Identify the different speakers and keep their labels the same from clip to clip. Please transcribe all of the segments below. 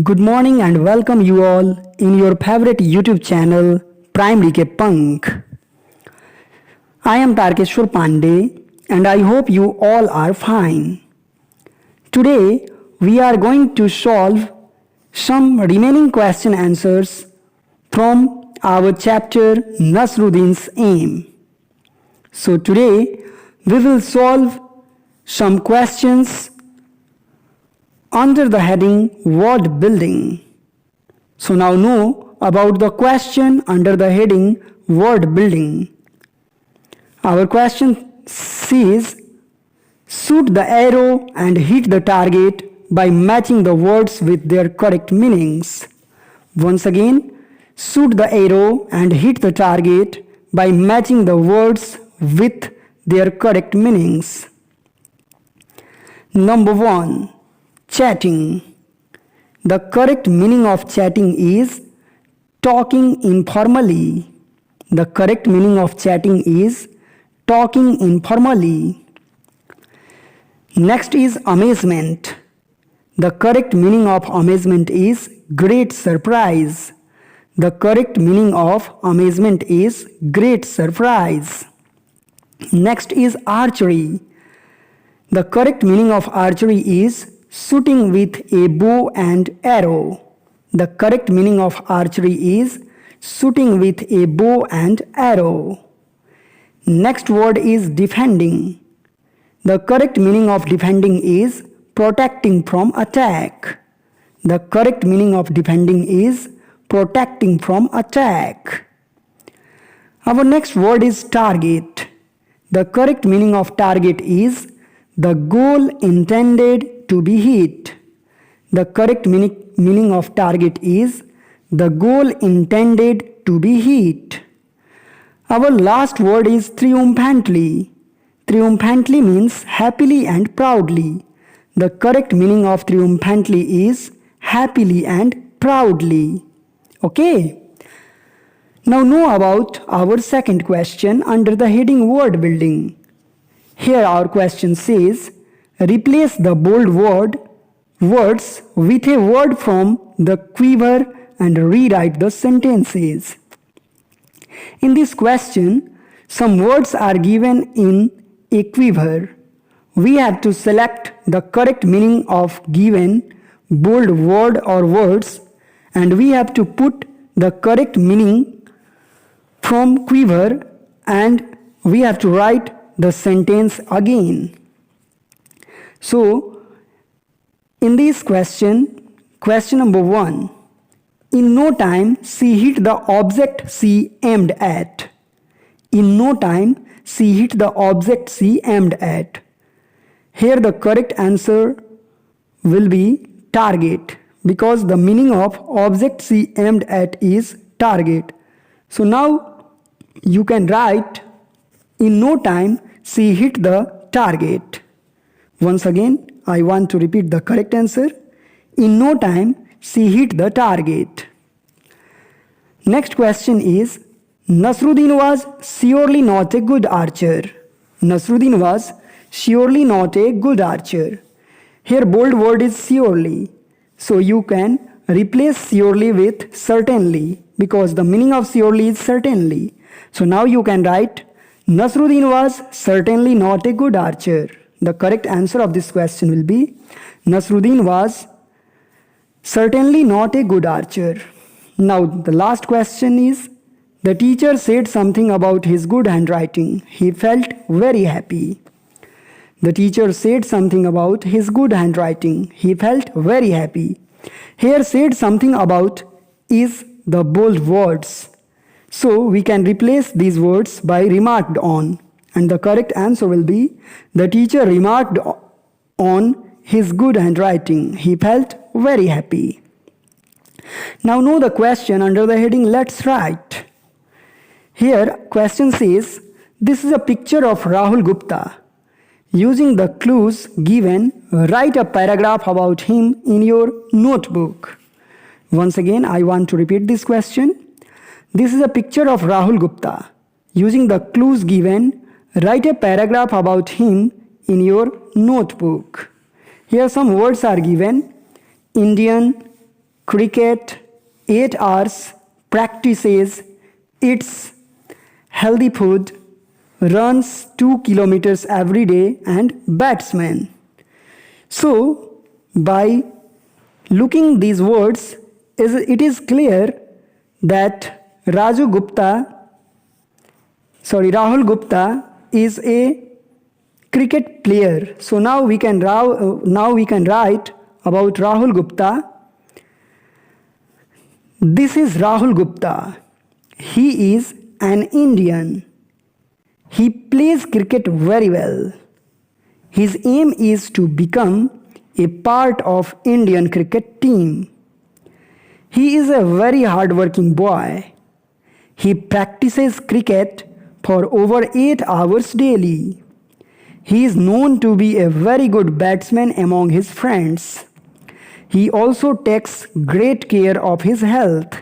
Speaker 1: Good morning and welcome you all in your favorite YouTube channel Primary के पंख. I am Tarkeshwar Pandey and I hope you all are fine. Today we are going to solve some remaining question answers from our chapter Nasruddin's Aim. So today we will solve some questions under the heading word building. So now know about the question under the heading word building. Our question says, shoot the arrow and hit the target by matching the words with their correct meanings. Once again, shoot the arrow and hit the target by matching the words with their correct meanings. Number 1. Chatting. The correct meaning of chatting is talking informally. The correct meaning of chatting is talking informally. Next is amazement. The correct meaning of amazement is great surprise. The correct meaning of amazement is great surprise. Next is archery. The correct meaning of archery is shooting with a bow and arrow. The correct meaning of archery is shooting with a bow and arrow. Next word is defending. The correct meaning of defending is protecting from attack. The correct meaning of defending is protecting from attack. Our next word is target. The correct meaning of target is the goal intended to be hit. The correct meaning of target is the goal intended to be hit. Our last word is triumphantly. Triumphantly means happily and proudly. The correct meaning of triumphantly is happily and proudly. Okay? Now know about our second question under the heading word building. Here our question says, replace the bold words with a word from the quiver and rewrite the sentences. In this question, some words are given in a quiver. We have to select the correct meaning of given bold word or words, and we have to put the correct meaning from quiver, and we have to write the sentence again. So, in this question number 1, in no time she hit the object she aimed at. In no time she hit the object she aimed at. Here the correct answer will be target, because the meaning of object she aimed at is target. So now you can write, in no time she hit the target. Once again, I want to repeat the correct answer. In no time she hit the target. Next question is, Nasruddin was surely not a good archer. Nasruddin was surely not a good archer. Here bold word is surely. So you can replace surely with certainly, because the meaning of surely is certainly. So now you can write, Nasruddin was certainly not a good archer. The correct answer of this question will be, Nasruddin was certainly not a good archer. Now the last question is, the teacher said something about his good handwriting. He felt very happy. The teacher said something about his good handwriting. He felt very happy. Here said something about is the bold words. So we can replace these words by remarked on. And the correct answer will be, the teacher remarked on his good handwriting. He felt very happy. Now know the question under the heading let's write. Here question says, this is a picture of Rahul Gupta. Using the clues given, write a paragraph about him in your notebook. Once again, I want to repeat this question. This is a picture of Rahul Gupta. Using the clues given, write a paragraph about him in your notebook. Here some words are given: Indian, cricket, 8 hours, practices, eats healthy food, runs 2 kilometers every day, and batsman. So, by looking these words, it is clear that Rahul Gupta is a cricket player. So now we can write about Rahul Gupta. This is Rahul Gupta. He is an Indian. He plays cricket very well. His aim is to become a part of Indian cricket team. He is a very hardworking boy. He practices cricket for over 8 hours daily. He is known to be a very good batsman among his friends. He also takes great care of his health.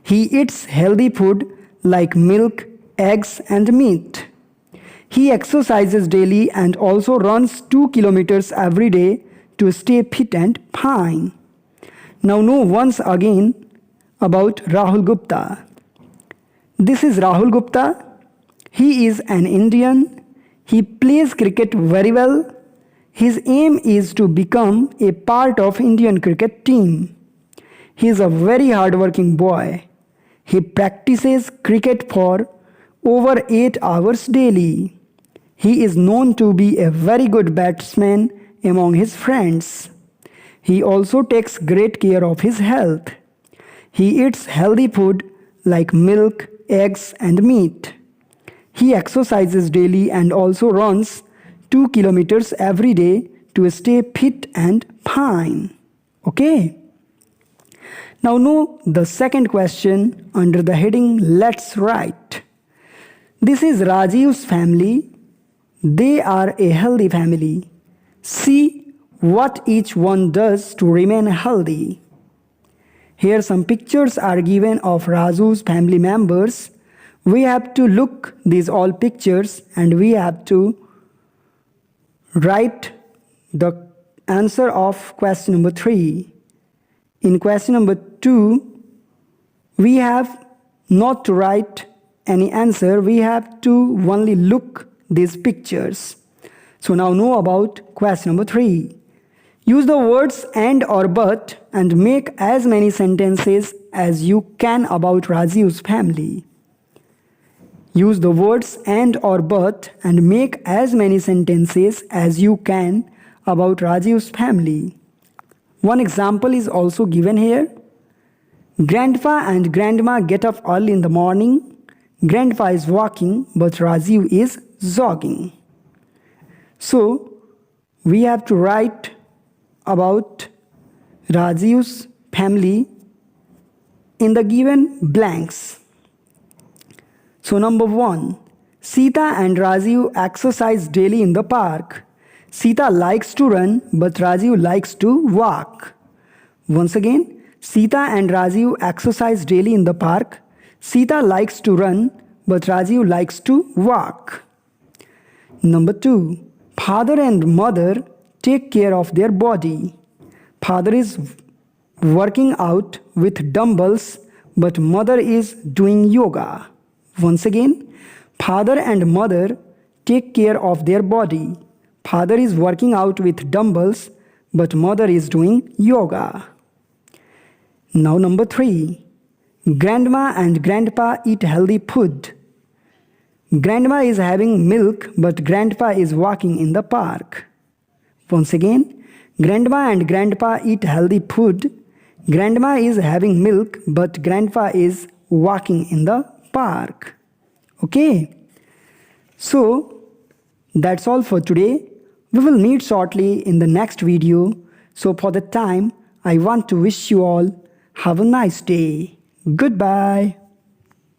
Speaker 1: He eats healthy food like milk, eggs, and meat. He exercises daily and also runs 2 kilometers every day to stay fit and fine. Now know once again about Rahul Gupta. This is Rahul Gupta. He is an Indian. He plays cricket very well. His aim is to become a part of Indian cricket team. He is a very hardworking boy. He practices cricket for over 8 hours daily. He is known to be a very good batsman among his friends. He also takes great care of his health. He eats healthy food like milk, eggs, and meat. He exercises daily and also runs 2 kilometers every day to stay fit and fine. Okay? Now know the second question under the heading Let's Write. This is Rajiv's family. They are a healthy family. See what each one does to remain healthy. Here some pictures are given of Raju's family members. We have to look these all pictures and we have to write the answer of question number 3. In question number 2, we have not to write any answer. We have to only look these pictures. So now know about question number 3. Use the words and or but and make as many sentences as you can about Rajiv's family. Use the words and or but and make as many sentences as you can about Rajiv's family. One example is also given here. Grandpa and grandma get up early in the morning. Grandpa is walking, but Rajiv is jogging. So, we have to write about Rajiv's family in the given blanks. So, number 1, Sita and Rajiv exercise daily in the park. Sita likes to run, but Rajiv likes to walk. Once again, Sita and Rajiv exercise daily in the park. Sita likes to run, but Rajiv likes to walk. Number 2, father and mother take care of their body. Father is working out with dumbbells, but mother is doing yoga. Once again, father and mother take care of their body. Father is working out with dumbbells, but mother is doing yoga. Now number 3, grandma and grandpa eat healthy food. Grandma is having milk, but grandpa is walking in the park. Once again, grandma and grandpa eat healthy food. Grandma is having milk, but grandpa is walking in the park. Okay? So, that's all for today. We will meet shortly in the next video. So for the time, I want to wish you all have a nice day. Goodbye.